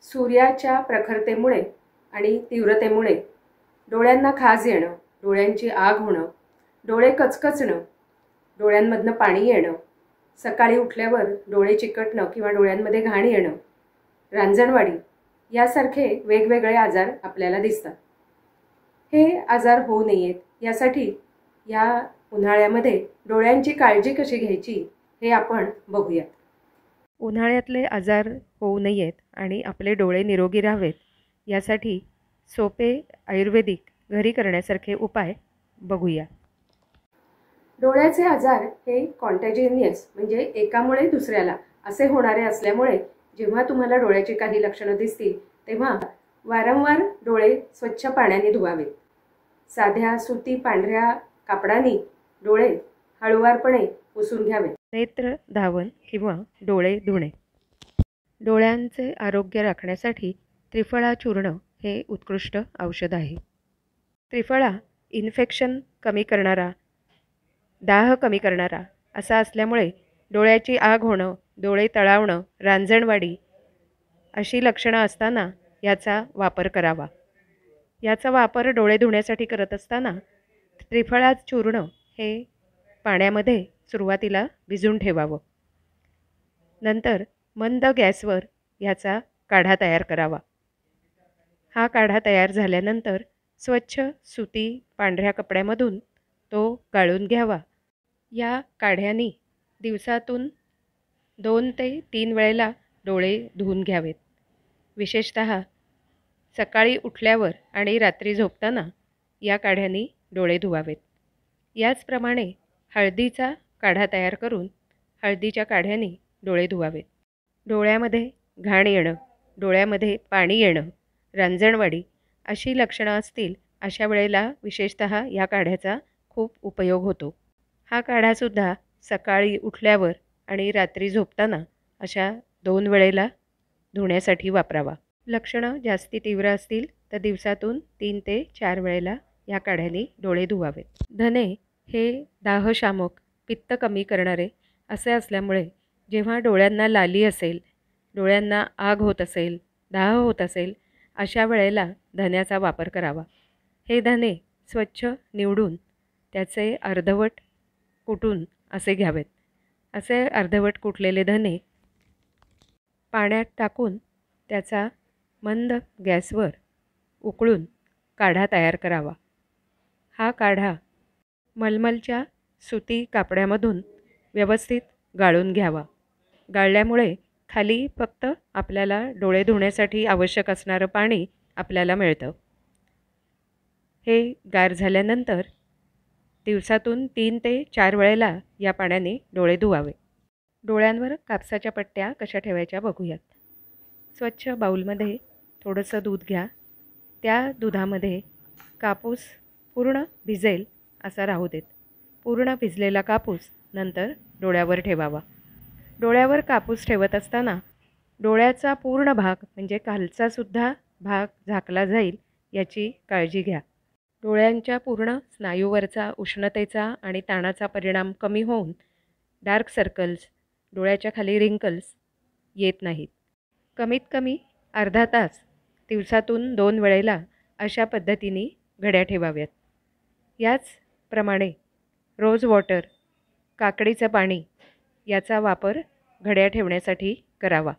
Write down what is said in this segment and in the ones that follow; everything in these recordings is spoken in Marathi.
सूर्याच्या प्रखरतेमुळे आणि तीव्रतेमुळे डोळ्यांना खाज येणं, डोळ्यांची आग होणं, डोळे कचकचणं, डोळ्यांमधनं पाणी येणं, सकाळी उठल्यावर डोळे चिकटणं किंवा डोळ्यांमध्ये घाण येणं, रांजणवाडी यासारखे वेगवेगळे आजार आपल्याला दिसतात। हे आजार होऊ नयेत यासाठी या उन्हाळ्यामध्ये डोळ्यांची काळजी कशी घ्यायची हे आपण बघूयात। उन्हाळ्यातले आजार होऊ नयेत आणि आपले डोळे निरोगी राहावेत यासाठी सोपे आयुर्वेदिक घरी करण्यासारखे उपाय बघूया। डोळ्याचे आजार हे कॉन्टॅजिनियस म्हणजे एकामुळे दुसऱ्याला असे होणारे असल्यामुळे जेव्हा तुम्हाला डोळ्याची काही लक्षणं दिसतील तेव्हा वारंवार डोळे स्वच्छ पाण्याने धुवावेत। साध्या सुती पांढऱ्या कापडाने डोळे हळूवारपणे पुसून घ्यावे। नेत्र धावन किंवा डोळे धुणे। डोळ्यांचे आरोग्य राखण्यासाठी त्रिफळा चूर्ण हे उत्कृष्ट औषध आहे। त्रिफळा इन्फेक्शन कमी करणारा, दाह कमी करणारा असा असल्यामुळे डोळ्याची आग होणं, डोळे तळावणं, रांजणवाडी अशी लक्षणं असताना याचा वापर करावा। याचा वापर डोळे धुण्यासाठी करत असताना त्रिफळा चूर्ण हे पाण्यामध्ये सुरुवातीला भिजवून ठेवावं। नंतर मंद गॅसवर याचा काढा तयार करावा। हा काढा तयार झाल्यानंतर स्वच्छ सुती पांढऱ्या कपड्यामधून तो गाळून घ्यावा। या काढ्याने दिवसातून 2 ते 3 वेळेला डोळे धुवून घ्यावेत। विशेषतः सकाळी उठल्यावर आणि रात्री झोपताना या काढ्याने डोळे धुवावेत। याचप्रमाणे हळदीचा काढा तयार करून हळदीच्या काढ्याने डोळे धुवावेत। डोळ्यामध्ये घाण येणं, डोळ्यामध्ये पाणी येणं, रांजणवाडी अशी लक्षणं असतील अशा वेळेला विशेषतः या काढ्याचा खूप उपयोग होतो। हा काढासुद्धा सकाळी उठल्यावर आणि रात्री झोपताना अशा 2 वेळेला धुण्यासाठी वापरावा। लक्षणं जास्ती तीव्र असतील तर दिवसातून 3 ते 4 वेळेला या काढ्याने डोळे धुवावेत। धने हे दाहशामक, पित्त कमी करणारे असे असल्यामुळे जेव्हा डोळ्यांना लाली असेल, डोळ्यांना आग होत असेल, दाह होत असेल अशा वेळेला धन्याचा वापर करावा। हे धने स्वच्छ निवडून त्याचे अर्धवट कुटून असे घ्यावेत। असे अर्धवट कुटलेले धने पाण्यात टाकून त्याचा मंद गॅसवर उकळून काढा तयार करावा। हा काढा मलमलच्या सुती कापड्यामधून व्यवस्थित गाळून घ्यावा। गाळल्यामुळे खाली फक्त आपल्याला डोळे धुण्यासाठी आवश्यक असणारं पाणी आपल्याला मिळतं। हे गार झाल्यानंतर दिवसातून 3 ते 4 वेळेला या पाण्याने डोळे धुवावे। डोळ्यांवर कापसाच्या पट्ट्या कशा ठेवायच्या बघूयात। स्वच्छ बाऊलमध्ये थोडंसं दूध घ्या। त्या दुधामध्ये कापूस पूर्ण भिजेल असा राहू देत। पूर्ण भिजलेला कापूस नंतर डोळ्यावर ठेवावा। डोळ्यावर कापूस ठेवत असताना डोळ्याचा पूर्ण भाग म्हणजे खालचासुद्धा भाग झाकला जाईल याची काळजी घ्या। डोळ्यांच्या पूर्ण स्नायूवरचा उष्णतेचा आणि ताणाचा परिणाम कमी होऊन डार्क सर्कल्स, डोळ्याच्या खाली रिंकल्स येत नाहीत। कमीत कमी अर्धा तास दिवसातून 2 वेळेला अशा पद्धतीने घड्या ठेवाव्यात। याचप्रमाणे रोज वॉटर, काकडीचं पाणी याचा वापर घड्या ठेवण्यासाठी करावा।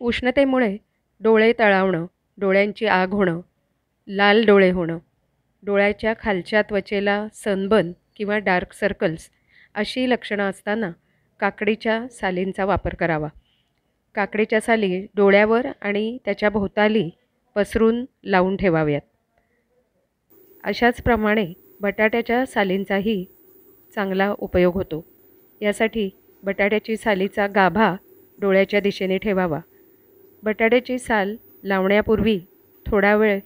उष्णतेमुळे डोळे तळावणं, डोळ्यांची आग होणं, लाल डोळे होणं, डोळ्याच्या खालच्या त्वचेला सनबर्न किंवा डार्क सर्कल्स अशी लक्षणं असताना काकडीच्या सालींचा वापर करावा। काकडीच्या साली डोळ्यावर आणि त्याच्या भोवताली पसरून लावून ठेवाव्यात। अशाच प्रमाणे बटाट्याच्या सालींचाही चांगला उपयोग होतो। यासाठी बटाट्याची सालीचा गाभा डोळ्याच्या दिशेने ठेवावा। बटाट्याची साल लावण्यापूर्वी थोडा वेळ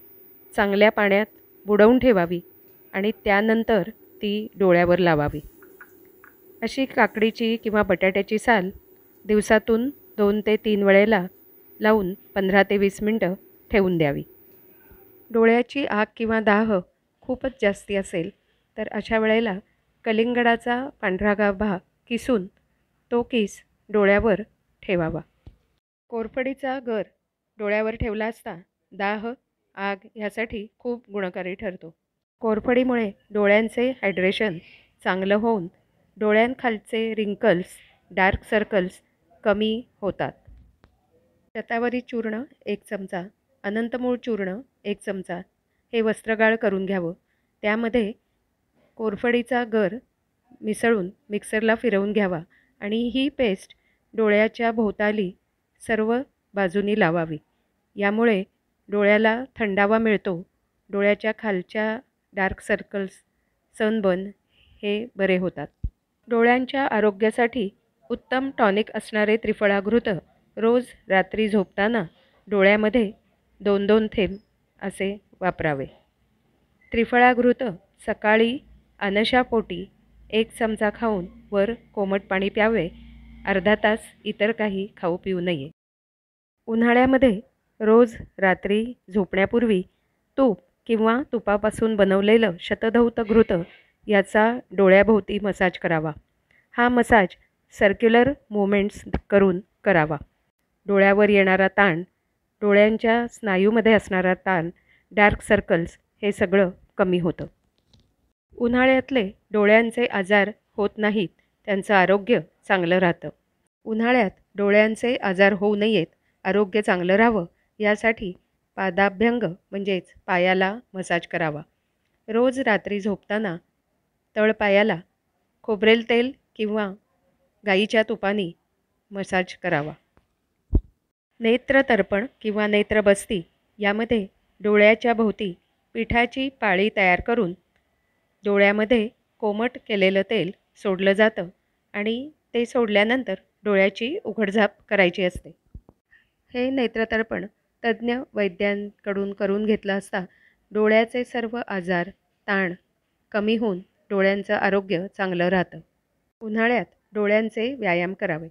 चांगल्या पाण्यात बुडवून ठेवावी आणि त्यानंतर ती डोळ्यावर लावावी। अशी काकडीची किंवा बटाट्याची साल दिवसातून 2 ते 3 वेळेला लावून 15 ते 20 मिनटं ठेवून द्यावी। डोळ्याची आग किंवा दाह खूपच जास्ती असेल तर अशा वेळेला कलिंगडाचा पांढरा गाभा किसून तो किस डोळ्यावर ठेवावा। कोरफडीचा गर डोळ्यावर ठेवला असता दाह, आग ह्यासाठी खूप गुणकारी ठरतो. कोरफडीमुळे डोळ्यांचे हायड्रेशन चांगलं होऊन डोळ्यांखालचे रिंकल्स, डार्क सर्कल्स कमी होतात. शतावरी चूर्ण 1 चमचा, अनंतमूळ चूर्ण 1 चमचा हे वस्त्रगाळ करून घ्यावं. त्यामध्ये कोरफडीचा गर मिसळून मिक्सरला फिरवून घ्यावा आणि ही पेस्ट डोळ्याच्या भोवताली सर्व बाजूनी लावावी. यामुळे डोळ्याला थंडावा मिळतो. डोळ्याच्या खालच्या डार्क सर्कल्स, सनबर्न हे बरे होतात. डोळ्यांच्या आरोग्यासाठी उत्तम टॉनिक असणारे त्रिफळाघृत रोज रात्री झोपताना डोळ्यामध्ये 2-2 थेंब असे वापरावे. त्रिफळाघृत सकाळी अनशापोटी 1 चमचा खाऊन वर कोमट पाणी प्यावे. अर्धा तास इतर काही खाऊ पिऊ नये. उन्हाळ्यामध्ये रोज रात्री झोपण्यापूर्वी तूप किंवा तुपापासून बनवलेलं शतधौत घृत याचा डोळ्याभोवती मसाज करावा. हा मसाज सर्क्युलर मुवमेंट्स करून करावा. डोळ्यावर येणारा ताण, डोळ्यांच्या स्नायूमध्ये असणारा ताण, डार्क सर्कल्स हे सगळं कमी होतं. उन्हाळ्यातले डोळ्यांचे आजार होत नाहीत, त्यांचं आरोग्य चांगलं राहतं. उन्हाळ्यात डोळ्यांचे आजार होऊ नयेत, आरोग्य चांगलं राहावं यासाठी पादाभ्यंग म्हणजेच पायाला मसाज करावा. रोज रात्री झोपताना तळपायाला खोबरेल तेल किंवा गाईच्या तुपाने मसाज करावा. नेत्रतर्पण किंवा नेत्रबस्ती यामध्ये डोळ्याच्या भोवती पिठाची पाळी तयार करून डोळ्यामध्ये कोमट केलेलं तेल सोडलं जातं आणि ते सोडल्यानंतर डोळ्याची उघडझाप करायची असते. हे नेत्रतर्पण तज्ज्ञ वैद्यांकडून करून घेतलं असता डोळ्याचे सर्व आजार, ताण कमी होऊन डोळ्यांचं आरोग्य चांगलं राहतं. उन्हाळ्यात डोळ्यांचे व्यायाम करावे.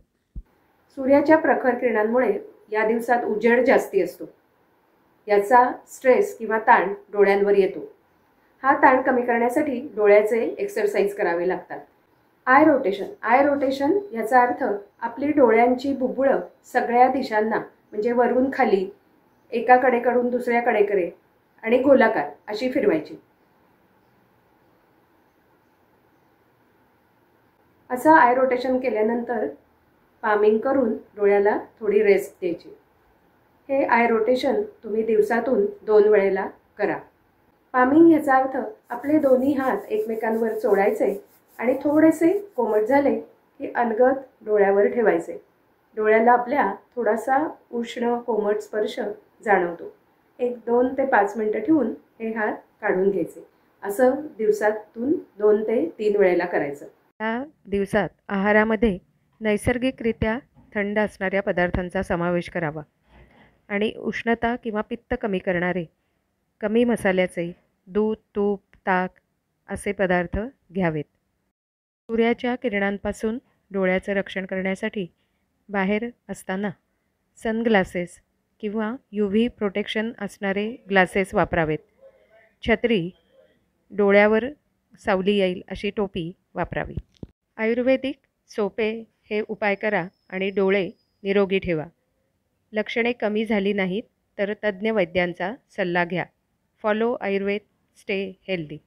सूर्याच्या प्रखर किरणांमुळे या दिवसात उजेड जास्ती असतो. याचा स्ट्रेस किंवा ताण डोळ्यांवर येतो. हा ताण कमी करण्यासाठी डोळ्याचे एक्सरसाइज करावे लागतात. आय रोटेशन याचा अर्थ आपली डोळ्यांची बुबुळं सगळ्या दिशांना म्हणजे वरून खाली, एका कडेकडून दुसऱ्या कडेकडे आणि गोलाकार अशी फिरवायची. असं आय रोटेशन केल्यानंतर पामिंग करून डोळ्याला थोडी रेस्ट द्यायची. हे आय रोटेशन तुम्ही दिवसातून 2 वेळेला करा. पामिंग ह्याचा अर्थ आपले दोन्ही हात एकमेकांवर चोळायचे आणि थोडेसे कोमट झाले की अलगद डोळ्यावर ठेवायचे. डोळ्याला आपल्या थोडासा उष्ण कोमट स्पर्श जाणवतो. 2 ते 5 मिनटं ठेवून हे हात काढून घ्यायचे. असं दिवसातून 2 ते 3 वेळेला करायचं. या दिवसात आहारामध्ये नैसर्गिकरित्या थंड असणाऱ्या पदार्थांचा समावेश करावा आणि उष्णता किंवा पित्त कमी करणारे, कमी मसाल्याचे दूध, तूप, ताक असे पदार्थ घ्यावेत. सूर्याच्या किरणांपासून डोळ्याचं रक्षण करण्यासाठी बाहेर असताना सनग्लासेस किंवा UV प्रोटेक्शन असणारे ग्लासेस वापरावेत. छत्री, डोळ्यावर सावली येईल अशी टोपी वापरावी. आयुर्वेदिक सोपे हे उपाय करा आणि डोळे निरोगी ठेवा. लक्षणे कमी झाली नाहीत तर तज्ज्ञ वैद्यांचा सल्ला घ्या. Follow Ayurveda, stay healthy.